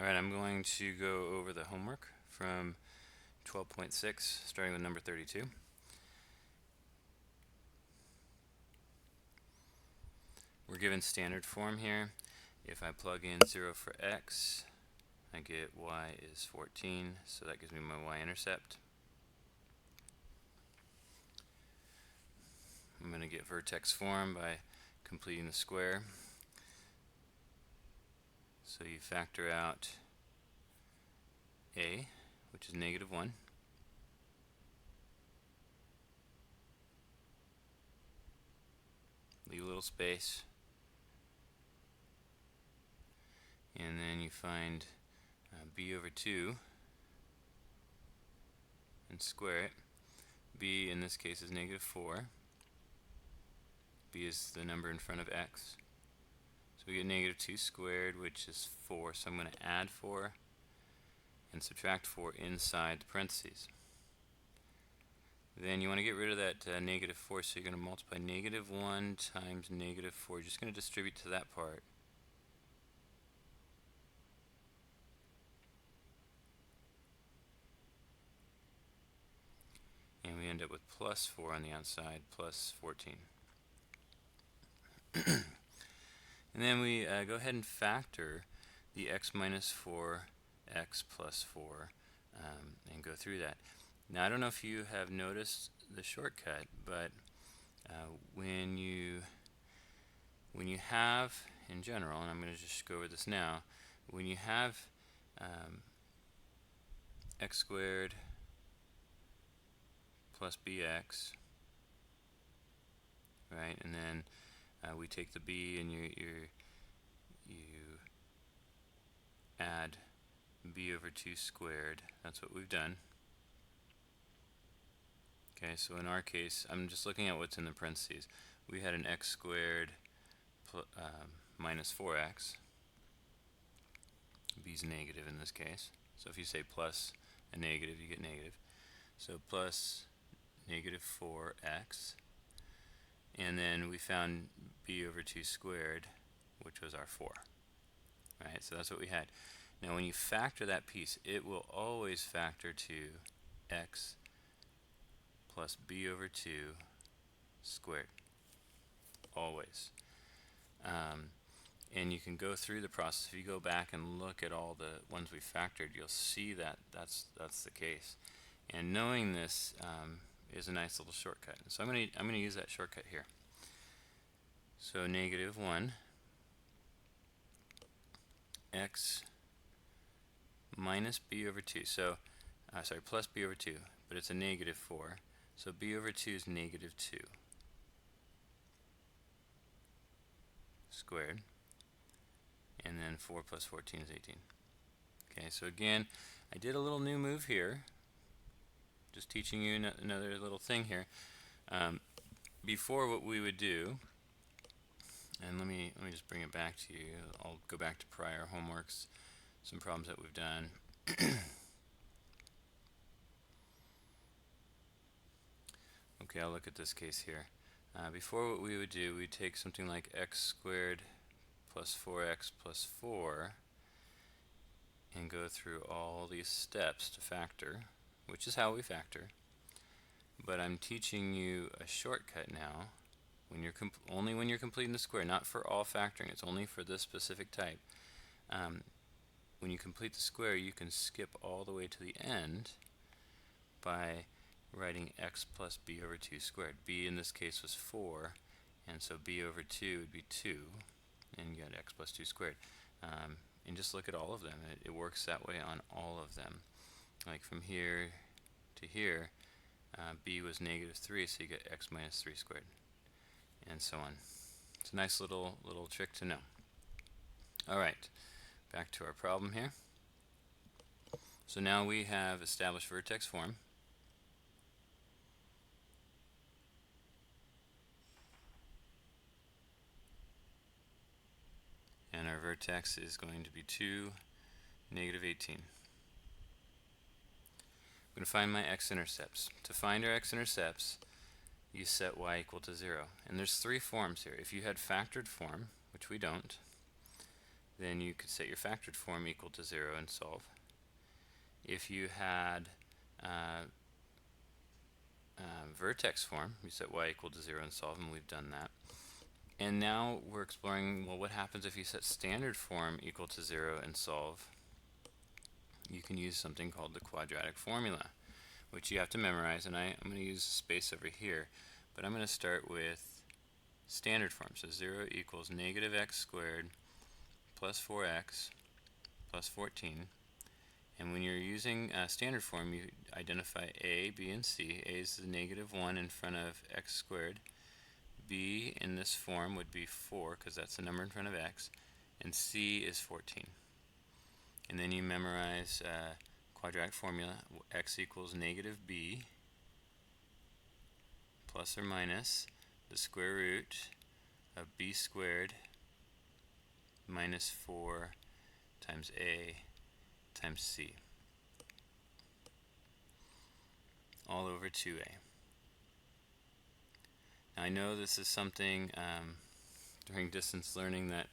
Alright, I'm going to go over the homework from 12.6, starting with number 32. We're given standard form here. If I plug in 0 for x, I get y is 14, so that gives me my y-intercept. I'm going to get vertex form by completing the square. So you factor out a, which is -1. Leave a little space. And then you find b over 2 and square it. B in this case is -4. B is the number in front of x. So we get -2 squared, which is 4. So I'm going to add 4 and subtract 4 inside the parentheses. Then you want to get rid of that -4, so you're going to multiply -1 times -4. You're just going to distribute to that part. And we end up with plus 4 on the outside, plus 14. And then we go ahead and factor the x minus 4, x plus 4, and go through that. Now I don't know if you have noticed the shortcut, but when you have, in general, and I'm going to just go over this now, when you have x squared plus bx, right, and then we take the b and you add b over 2 squared. That's what we've done. Okay, so in our case, I'm just looking at what's in the parentheses. We had an x squared minus 4x. b is negative in this case. So if you say plus a negative, you get negative. So plus -4x. And then we found b over 2 squared, which was our 4. Right, so that's what we had. Now when you factor that piece, it will always factor to x plus b over 2 squared. Always. And you can go through the process. If you go back and look at all the ones we factored, you'll see that that's the case. And knowing this is a nice little shortcut. So I'm going to use that shortcut here. So -1 x minus b over 2. So sorry, plus b over 2, but it's a -4. So b over 2 is -2 squared, and then 4 plus 14 is 18. Okay, so again, I did a little new move here, just teaching you another little thing here. Before, what we would do, and let me just bring it back to you. I'll go back to prior homeworks, some problems that we've done. Okay, I'll look at this case here. Before, what we would do, we'd take something like x squared plus 4x plus 4 and go through all these steps to factor, which is how we factor. But I'm teaching you a shortcut now. Only when you're completing the square, not for all factoring. It's only for this specific type. When you complete the square, you can skip all the way to the end by writing x plus b over 2 squared. B in this case was 4, and so b over 2 would be 2, and you got x plus 2 squared. And just look at all of them. It works that way on all of them. Like from here to here, b was -3, so you get x minus 3 squared, and so on. It's a nice little trick to know. Alright, back to our problem here. So now we have established vertex form. And our vertex is going to be 2, -18. I'm going to find my x-intercepts. To find our x-intercepts, you set y equal to 0. And there's 3 forms here. If you had factored form, which we don't, then you could set your factored form equal to 0 and solve. If you had vertex form, you set y equal to 0 and solve, and we've done that. And now we're exploring, well, what happens if you set standard form equal to 0 and solve? You can use something called the quadratic formula, which you have to memorize, and I'm going to use space over here, but I'm going to start with standard form. So 0 equals negative x squared plus 4x plus 14. And when you're using standard form, you identify a, b, and c. A is the negative 1 in front of x squared. B in this form would be 4 because that's the number in front of x. And c is 14. And then you memorize quadratic formula. X equals negative b plus or minus the square root of b squared minus 4 times a times c, all over 2a. Now I know this is something during distance learning that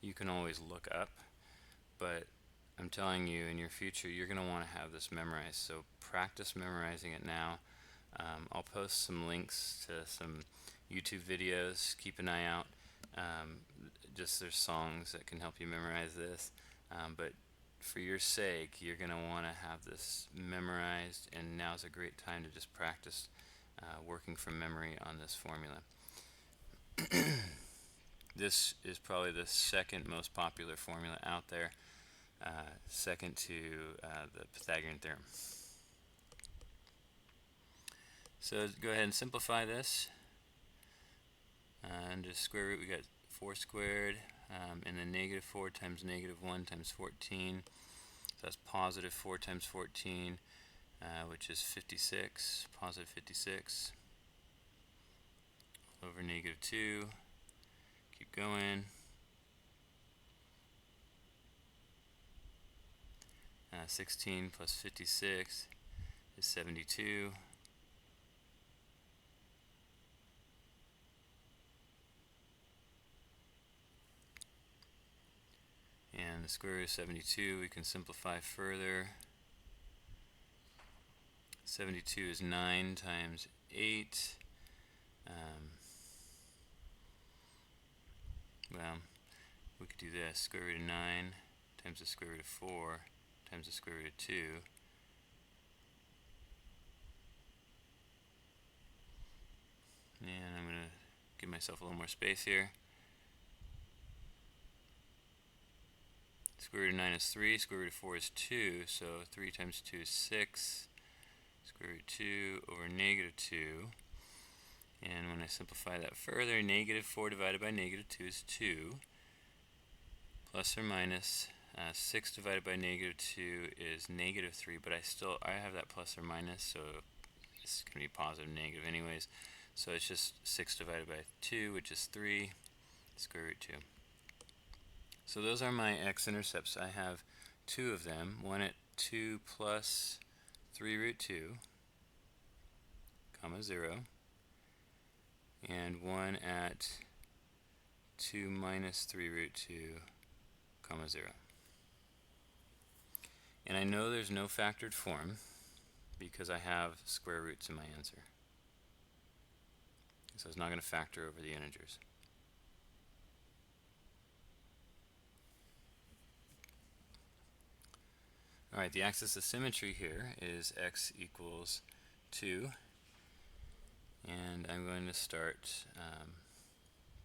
you can always look up, but I'm telling you, in your future you're going to want to have this memorized, so practice memorizing it now. I'll post some links to some YouTube videos. Keep an eye out. Just there's songs that can help you memorize this, but for your sake, you're going to want to have this memorized, and now's a great time to just practice working from memory on this formula. This is probably the second most popular formula out there, second to the Pythagorean theorem. So go ahead and simplify this. Under square root, we got 4 squared, and then negative 4 times negative 1 times 14. So that's positive 4 times 14, which is 56, positive 56, over negative 2. Keep going. 16 plus 56 is 72. And the square root of 72, we can simplify further. 72 is 9 times 8. Well, we could do this. Square root of 9 times the square root of 4 times the square root of 2. And I'm going to give myself a little more space here. Square root of 9 is 3, square root of 4 is 2, so 3 times 2 is 6, square root of 2 over negative 2. And when I simplify that further, negative 4 divided by negative 2 is 2, plus or minus 6 divided by negative 2 is negative 3, but I have that plus or minus, so it's going to be positive negative anyways. So it's just 6 divided by 2, which is 3, square root 2. So those are my x-intercepts. I have 2 of them, one at 2 plus 3 root 2, comma 0, and one at 2 minus 3 root 2, comma 0. And I know there's no factored form because I have square roots in my answer. So it's not going to factor over the integers. Alright, the axis of symmetry here is x equals 2, and I'm going to start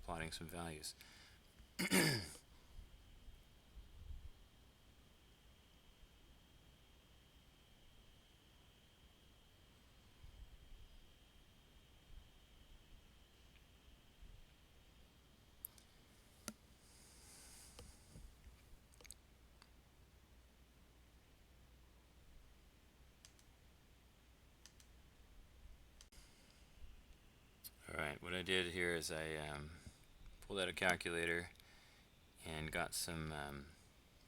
plotting some values. Alright, what I did here is I pulled out a calculator and got some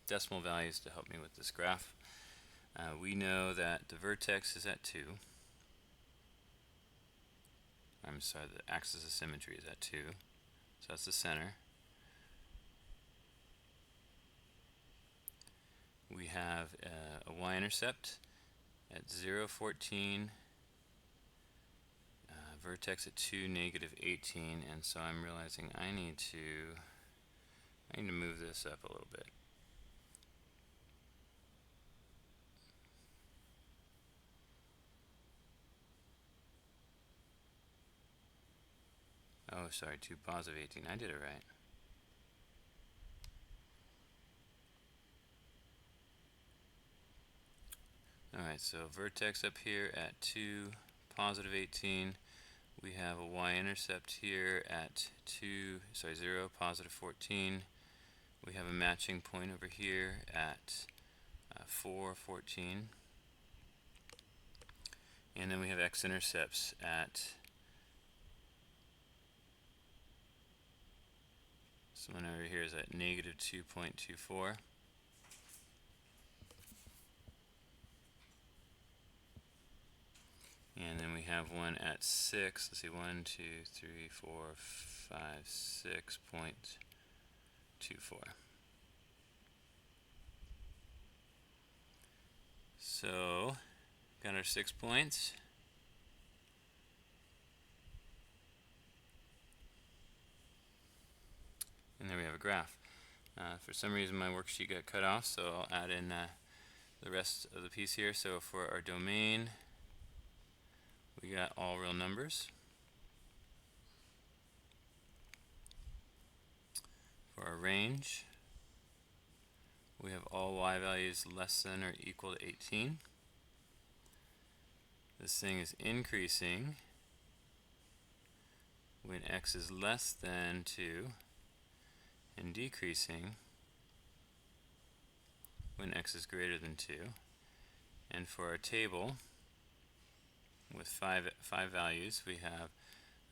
decimal values to help me with this graph. We know that the vertex is at 2. I'm sorry, the axis of symmetry is at 2. So that's the center. we have a y-intercept at 0, 14, vertex at 2, negative 18, and so I'm realizing I need to move this up a little bit. Oh, sorry, 2, positive 18. I did it right. Alright, so vertex up here at 2, positive 18. We have a y-intercept here at 0, positive 14. We have a matching point over here at 4, 14. And then we have x-intercepts at this one over here is at negative 2.24. And then we have one at 6. Let's see, 1, 2, 3, 4, 5, 6.24. So, got our 6 points. And there we have a graph. For some reason my worksheet got cut off, so I'll add in the rest of the piece here. So for our domain, we got all real numbers. For our range, we have all y values less than or equal to 18. This thing is increasing when x is less than 2 and decreasing when x is greater than 2. And for our table, with five values, we have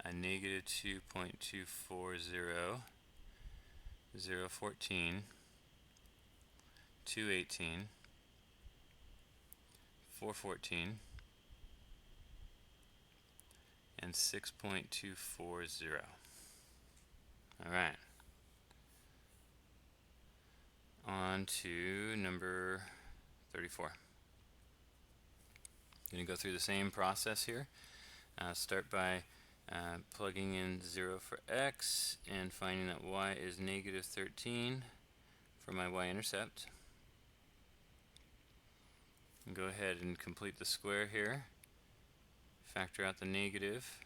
a negative 2.240, 0, 14, 2, 18, 4, 14, and 6.240. Alright. On to number 34. I'm going to go through the same process here. Start by plugging in 0 for x and finding that y is negative 13 for my y-intercept. Go ahead and complete the square here. Factor out the negative.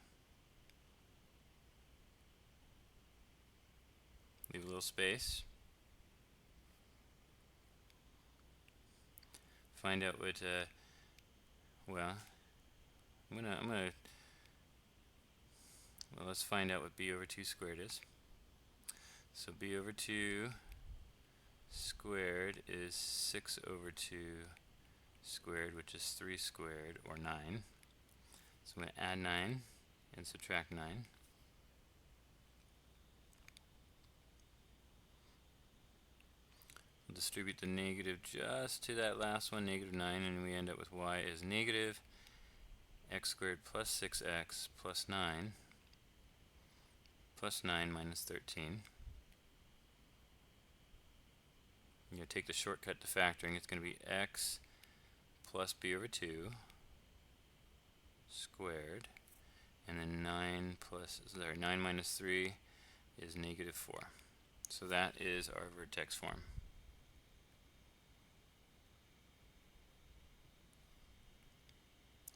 Leave a little space. Find out what let's find out what b over 2 squared is. So b over 2 squared is 6 over 2 squared, which is 3 squared, or 9. So I'm going to add 9 and subtract 9. We'll distribute the negative just to that last one, negative 9, and we end up with y is negative x squared plus 6x plus 9 plus 9 minus 13. You're going to take the shortcut to factoring. It's going to be x plus b over 2 squared, and then 9 minus 3 is negative 4. So that is our vertex form.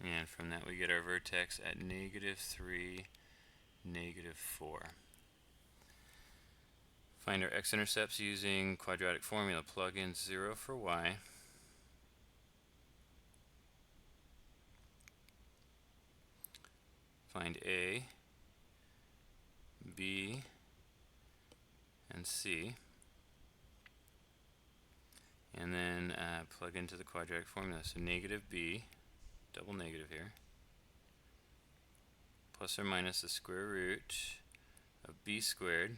And from that we get our vertex at negative 3, negative 4. Find our x-intercepts using quadratic formula. Plug in 0 for y. Find a, b, and c. And then plug into the quadratic formula. So negative b, double negative here, plus or minus the square root of b squared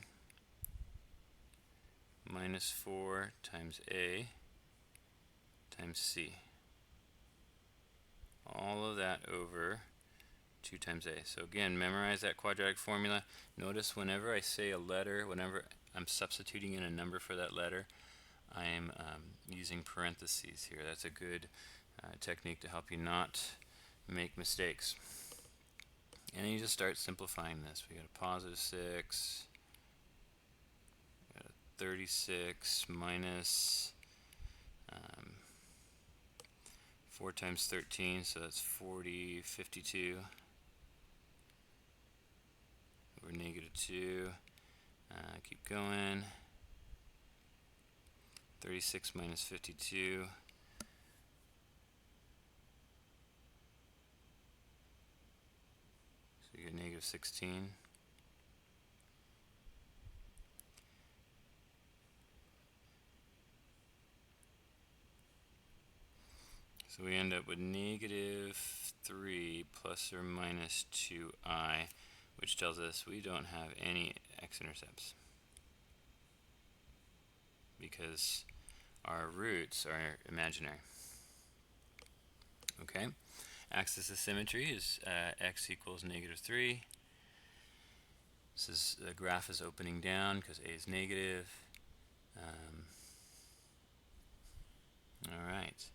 minus 4 times a times c. All of that over 2 times a. So again, memorize that quadratic formula. Notice whenever I say a letter, whenever I'm substituting in a number for that letter, I'm using parentheses here. That's a good technique to help you not make mistakes. And then you just start simplifying this. We got a positive 6, got a 36 minus 4 times 13, so that's 40, 52 over negative 2. Keep going. 36 minus 52. So you get negative 16. So we end up with negative 3 plus or minus 2i, which tells us we don't have any x-intercepts because our roots are imaginary. Okay, axis of symmetry is x equals negative 3. The graph is opening down because a is negative. Alright,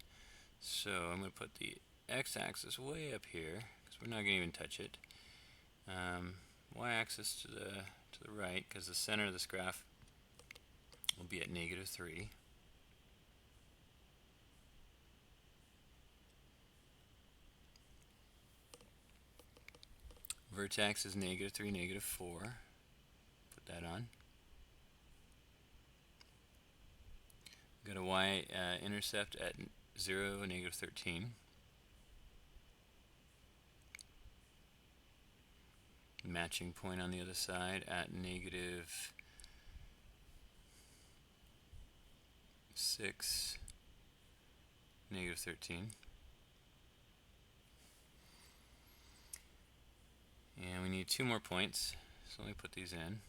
so I'm going to put the x-axis way up here because we're not going to even touch it. Y-axis to the right because the center of this graph will be at negative 3. Vertex is negative 3, negative 4. Put that on. We've got a y-intercept at 0, negative 13. Matching point on the other side at negative 6, negative 13. And we need 2 more points, so let me put these in.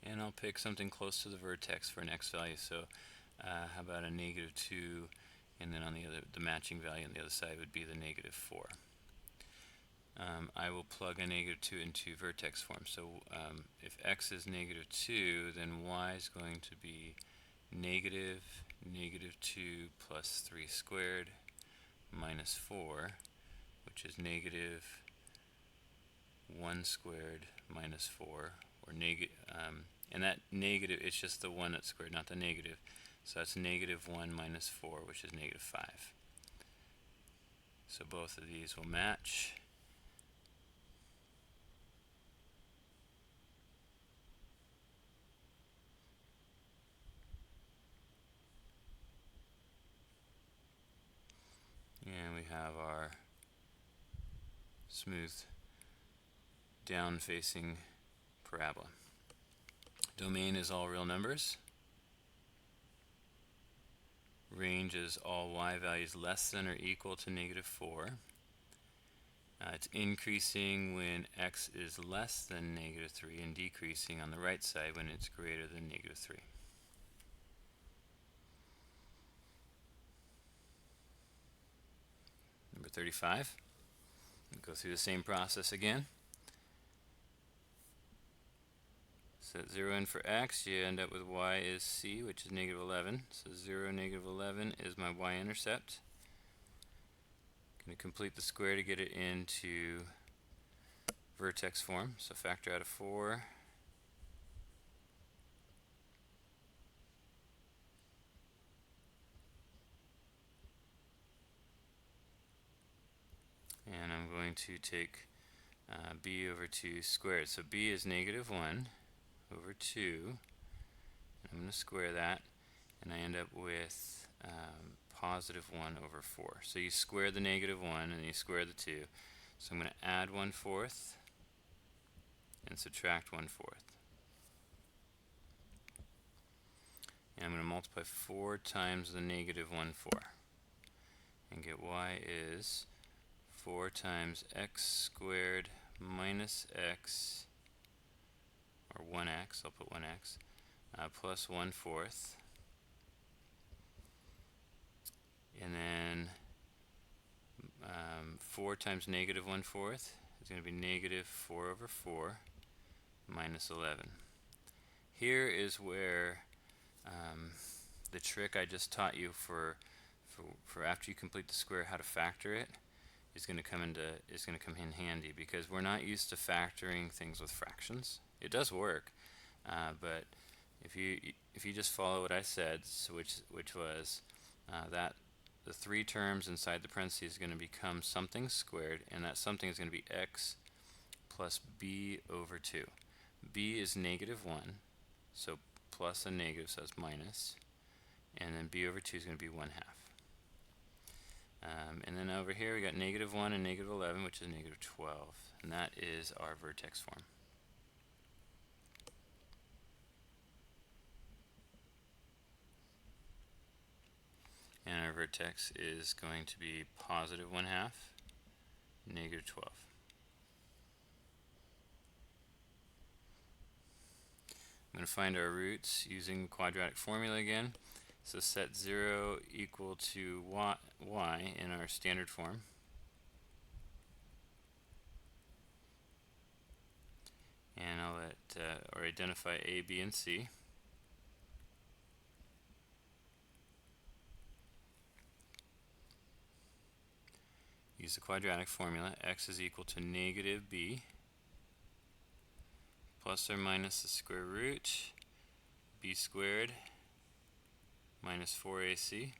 And I'll pick something close to the vertex for an x value, so how about a negative 2, and then on the matching value on the other side would be the negative 4. I will plug a negative 2 into vertex form. So if x is negative 2, then y is going to be negative 2 plus 3 squared minus 4, which is negative 1 squared minus 4, or negative, and that negative, it's just the 1 that's squared, not the negative. So that's negative 1 minus 4, which is negative 5. So both of these will match. And we have our smooth down-facing parabola. Domain is all real numbers. Range is all y values less than or equal to negative 4. It's increasing when x is less than negative 3 and decreasing on the right side when it's greater than negative 3. Number 35. We'll go through the same process again. Set 0 in for x, you end up with y is c, which is negative 11. So 0, negative 11 is my y-intercept. Going to complete the square to get it into vertex form. So factor out of 4. And I'm going to take b over 2 squared. So b is negative 1 over 2. I'm going to square that, and I end up with positive 1 over 4. So you square the negative 1 and you square the 2. So I'm going to add 1/4 and subtract 1/4. And I'm going to multiply 4 times the negative 1/4 and get y is 4 times x squared minus x, or 1x, I'll put 1x, plus 1/4. And then 4 times negative 1/4 is is going to be negative 4 over 4 minus 11. Here is where the trick I just taught you for after you complete the square, how to factor it, is going to come in handy, because we're not used to factoring things with fractions. It does work, but if you just follow what I said, so which was that the three terms inside the parentheses is going to become something squared, and that something is going to be x plus b over 2. B is negative 1, so plus a negative, so that's minus, and then b over 2 is going to be 1/2. And then over here we got negative 1 and negative 11, which is negative 12, and that is our vertex form. And our vertex is going to be positive 1/2, negative 12. I'm going to find our roots using the quadratic formula again. So set 0 equal to y in our standard form. And I'll or identify a, b, and c. Use the quadratic formula. X is equal to negative b plus or minus the square root b squared minus 4ac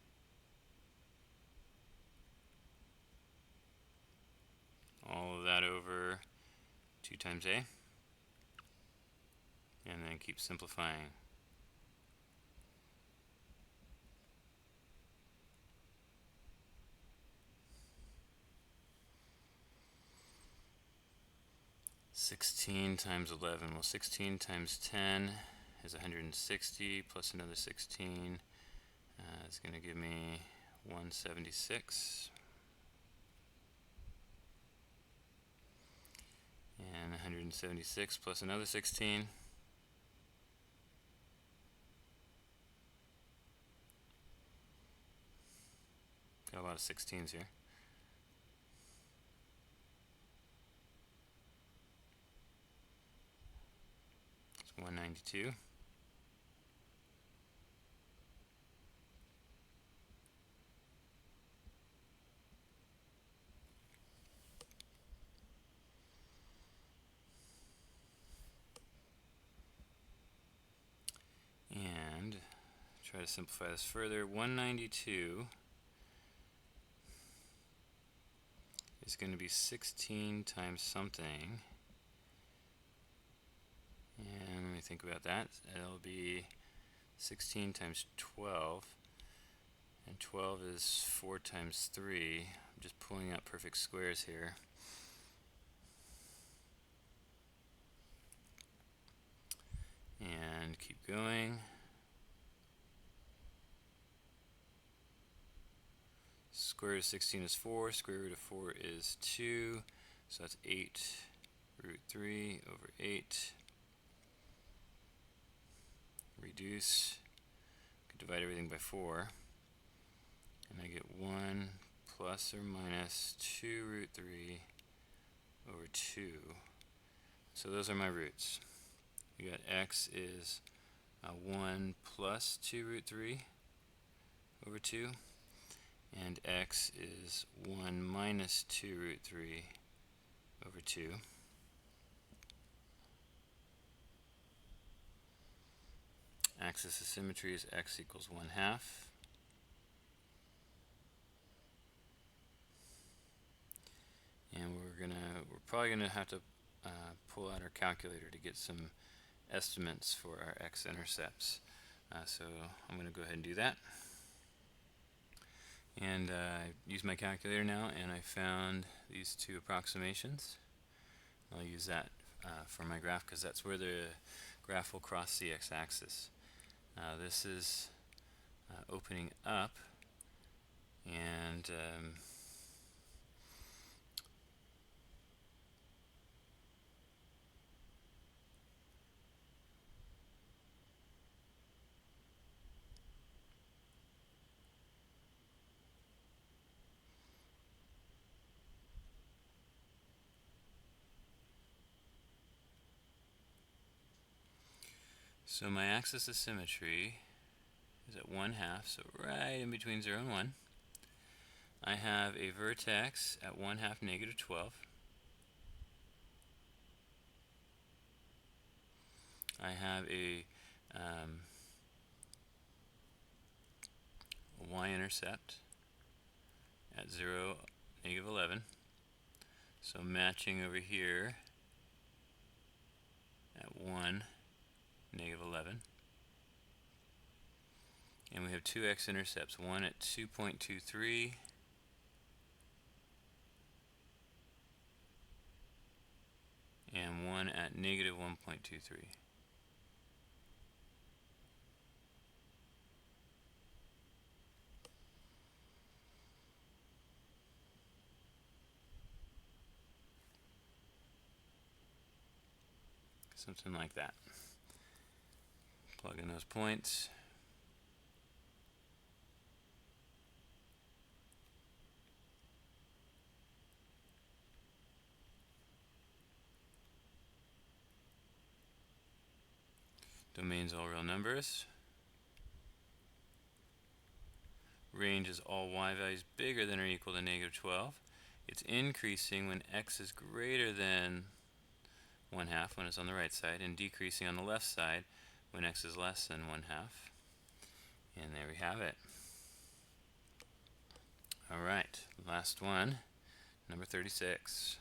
all of that over 2 times a, and then keep simplifying. (16 times 11). Well, 16 times 10 is 160, plus another 16 is going to give me 176. And 176 plus another 16 . Got a lot of 16s here. It's 192. And try to simplify this further. 192 is going to be 16 times something. And let me think about that. It'll be 16 times 12. And 12 is 4 times 3. I'm just pulling out perfect squares here. And keep going. Square root of 16 is 4. Square root of 4 is 2. So that's 8 root 3 over 8. Reduce. Could divide everything by 4. And I get 1 plus or minus 2 root 3 over 2. So those are my roots. We got x is 1 plus 2 root 3 over 2, and x is 1 minus 2 root 3 over 2. Axis of symmetry is x equals 1/2. And we're probably gonna have to pull out our calculator to get some estimates for our x-intercepts. So I'm going to go ahead and do that. And I used my calculator now, and I found these two approximations. I'll use that for my graph, because that's where the graph will cross the x-axis. This is opening up, and So my axis of symmetry is at 1/2, so right in between 0 and 1. I have a vertex at 1/2 -12. I have a y-intercept at 0, -11. So matching over here at 1, -11. And we have two x-intercepts, one at 2.23 and one at -1.23. Something like that. Plug in those points. Domain's all real numbers. Range is all y values bigger than or equal to -12. It's increasing when x is greater than 1/2 when it's on the right side, and decreasing on the left side when x is less than 1/2. And there we have it. Alright, last one, number 36.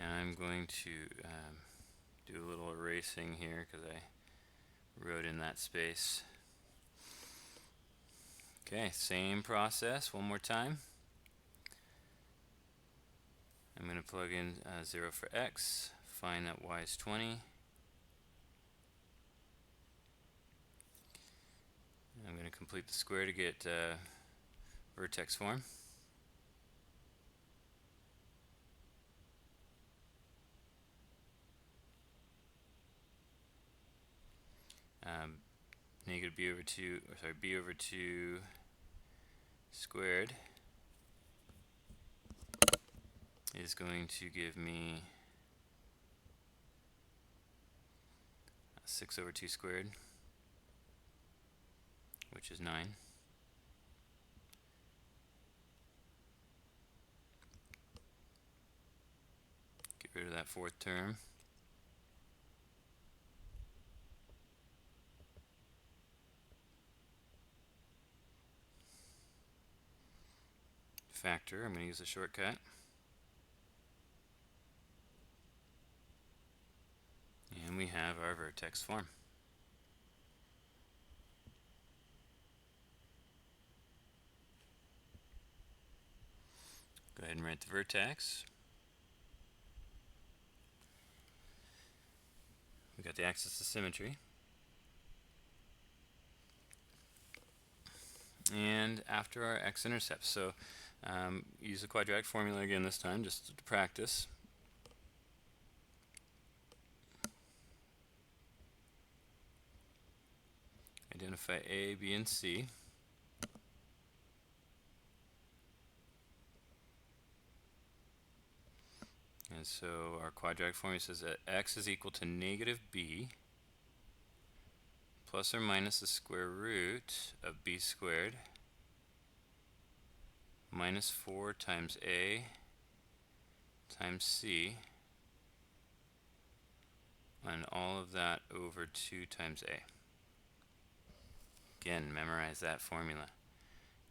And I'm going to do a little erasing here because I wrote in that space. Okay, same process one more time. I'm going to plug in 0 for x, find that y is 20. I'm going to complete the square to get vertex form. Negative b over 2, or sorry, b over 2 squared is going to give me 6 over 2 squared, which is 9. Get rid of that fourth term. Factor, I'm going to use the shortcut. And we have our vertex form. Go ahead and write the vertex. We got the axis of symmetry. And after our x-intercepts. So use the quadratic formula again this time, just to practice. Identify A, B, and C. And so our quadratic formula says that x is equal to -b plus or minus the square root of b squared minus 4 times a times c, and all of that over 2 times a. Again, memorize that formula.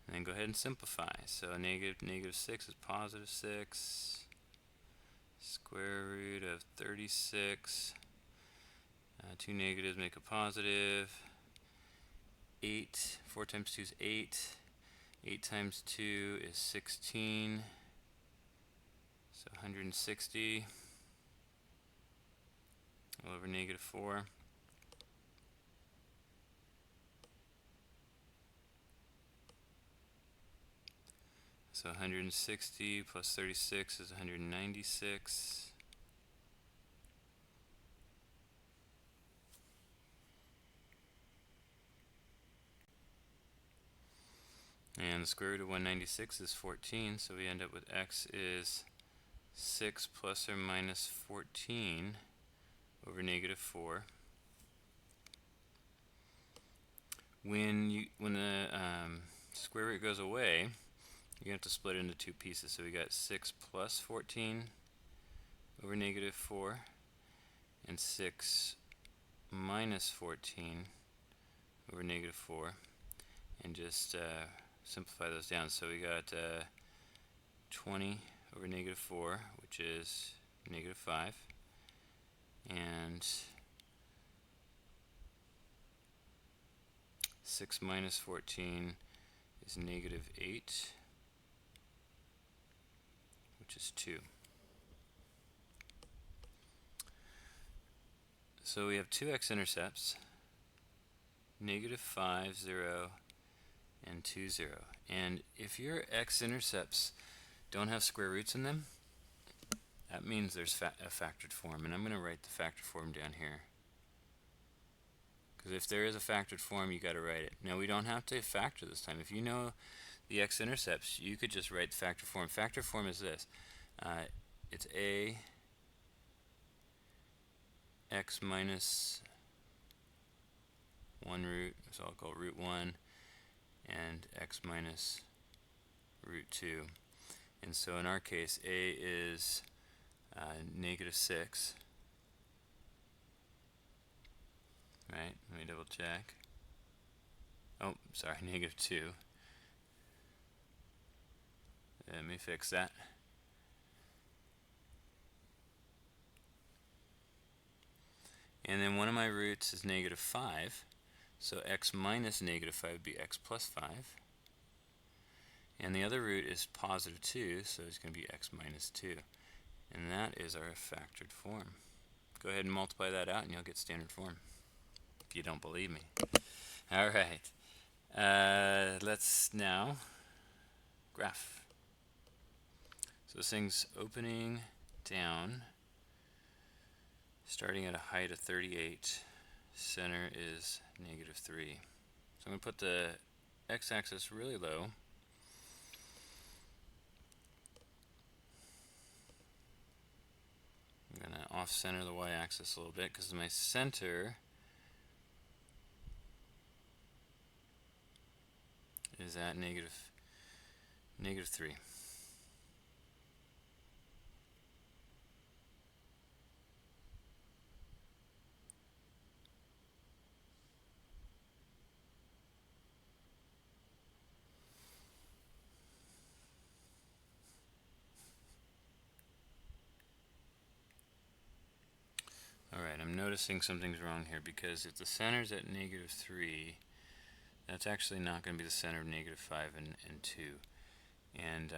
And then go ahead and simplify. So -6 is +6. Square root of 36. 2 negatives make a positive. 8. 4 times 2 is 8. 8 times 2 is 16. So 160 all over -4. So 160 plus 36 is 196. And the square root of 196 is 14, so we end up with x is 6 plus or minus 14 over negative 4. When the square root goes away, you have to split it into two pieces. So we got 6 plus 14 over negative 4, and 6 minus 14 over negative 4, and just simplify those down. So we got 20 over negative 4, which is negative 5, and 6 minus 14 is negative 8, which is 2. So we have two x-intercepts, negative 5, 0, and 2, 0. And if your x-intercepts don't have square roots in them, that means there's a factored form. And I'm going to write the factored form down here. Because if there is a factored form, you got to write it. Now we don't have to factor this time. If you know the x-intercepts, you could just write the factored form. Factored form is this. It's a x minus 1 root, so I'll call root 1, and x minus root 2. And so in our case, a is negative 6. Right, let me double check. Oh, sorry, negative 2. Let me fix that. And then one of my roots is negative 5, so x minus negative 5 would be x plus 5. And the other root is positive 2, so it's going to be x minus 2. And that is our factored form. Go ahead and multiply that out and you'll get standard form, if you don't believe me. Alright, let's now graph. So this thing's opening down, starting at a height of 38, center is negative 3. So I'm going to put the x-axis really low. I'm going to off-center the y-axis a little bit because my center is at negative 3. Alright, I'm noticing something's wrong here, because if the center's at negative 3, that's actually not going to be the center of negative 5 and 2. And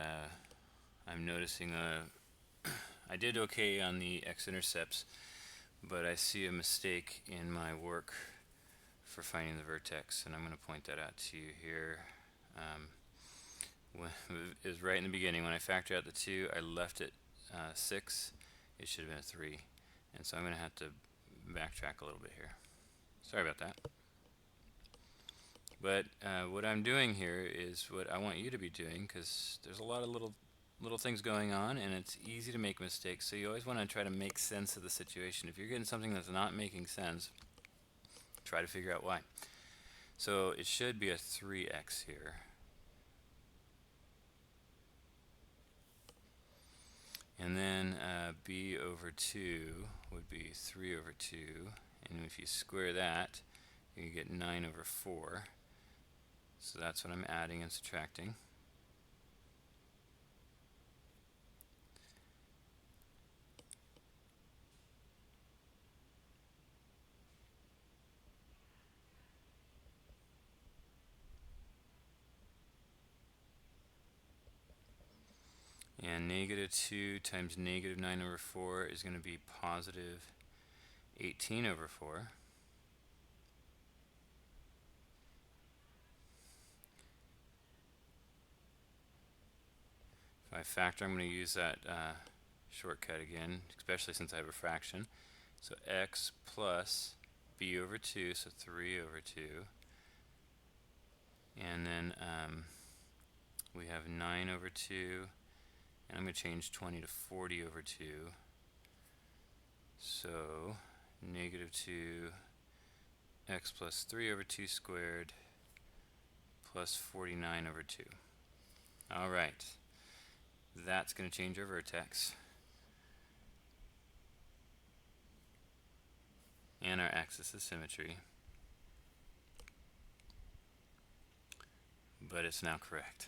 I'm noticing I did okay on the x-intercepts, but I see a mistake in my work for finding the vertex, and I'm going to point that out to you here. It was right in the beginning. When I factor out the 2, I left it 6. It should have been a 3. And so I'm going to have to backtrack a little bit here. Sorry about that. But what I'm doing here is what I want you to be doing, because there's a lot of little things going on, and it's easy to make mistakes. So you always want to try to make sense of the situation. If you're getting something that's not making sense, try to figure out why. So it should be a 3x here. And then b over 2 would be 3 over 2. And if you square that, you get 9 over 4. So that's what I'm adding and subtracting. And negative 2 times negative 9 over 4 is going to be positive 18 over 4. If I factor, I'm going to use that shortcut again, especially since I have a fraction. So x plus b over 2, so 3 over 2. And then we have 9 over 2. And I'm going to change 20 to 40 over 2. So negative 2 x plus 3 over 2 squared plus 49 over 2. Alright, that's going to change our vertex and our axis of symmetry, but it's now correct.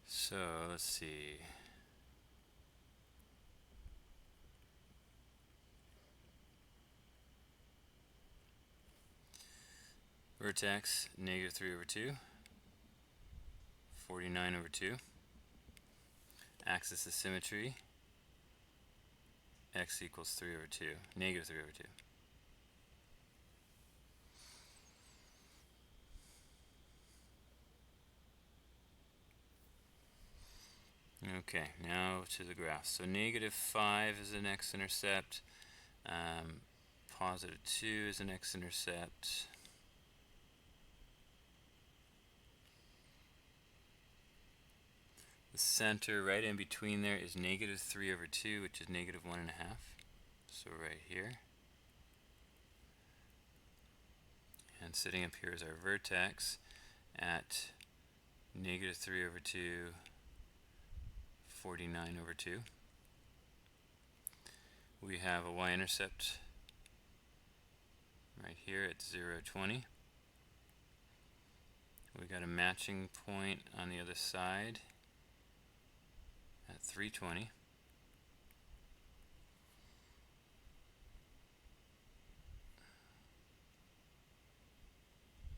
So let's see. Vertex, negative 3 over 2, 49 over 2. Axis of symmetry, x equals 3 over 2, negative 3 over 2. Okay, now to the graph. So negative 5 is an x-intercept, positive 2 is an x-intercept, the center right in between there is negative 3 over 2, which is negative 1.5. So right here. And sitting up here is our vertex at negative 3 over 2, 49 over 2. We have a y-intercept right here at 0, 20. We got a matching point on the other side at 320.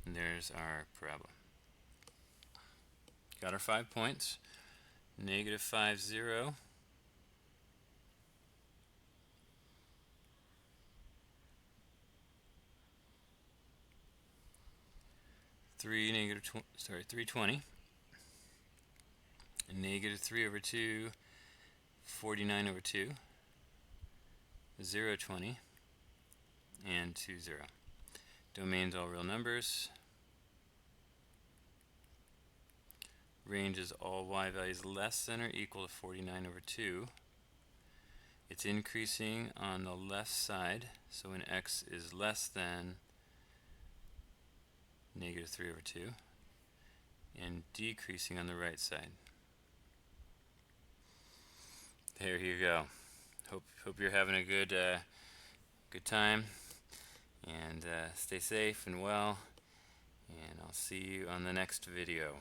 And there's our parabola. Got our 5 points. Negative 5, 0. 320. And negative 3 over 2, 49 over 2, 0, 20, and 2, 0. Domains all real numbers. Range is all y values less than or equal to 49 over 2. It's increasing on the left side, so when x is less than negative 3 over 2, and decreasing on the right side. There you go. Hope you're having a good time, and stay safe and well, and I'll see you on the next video.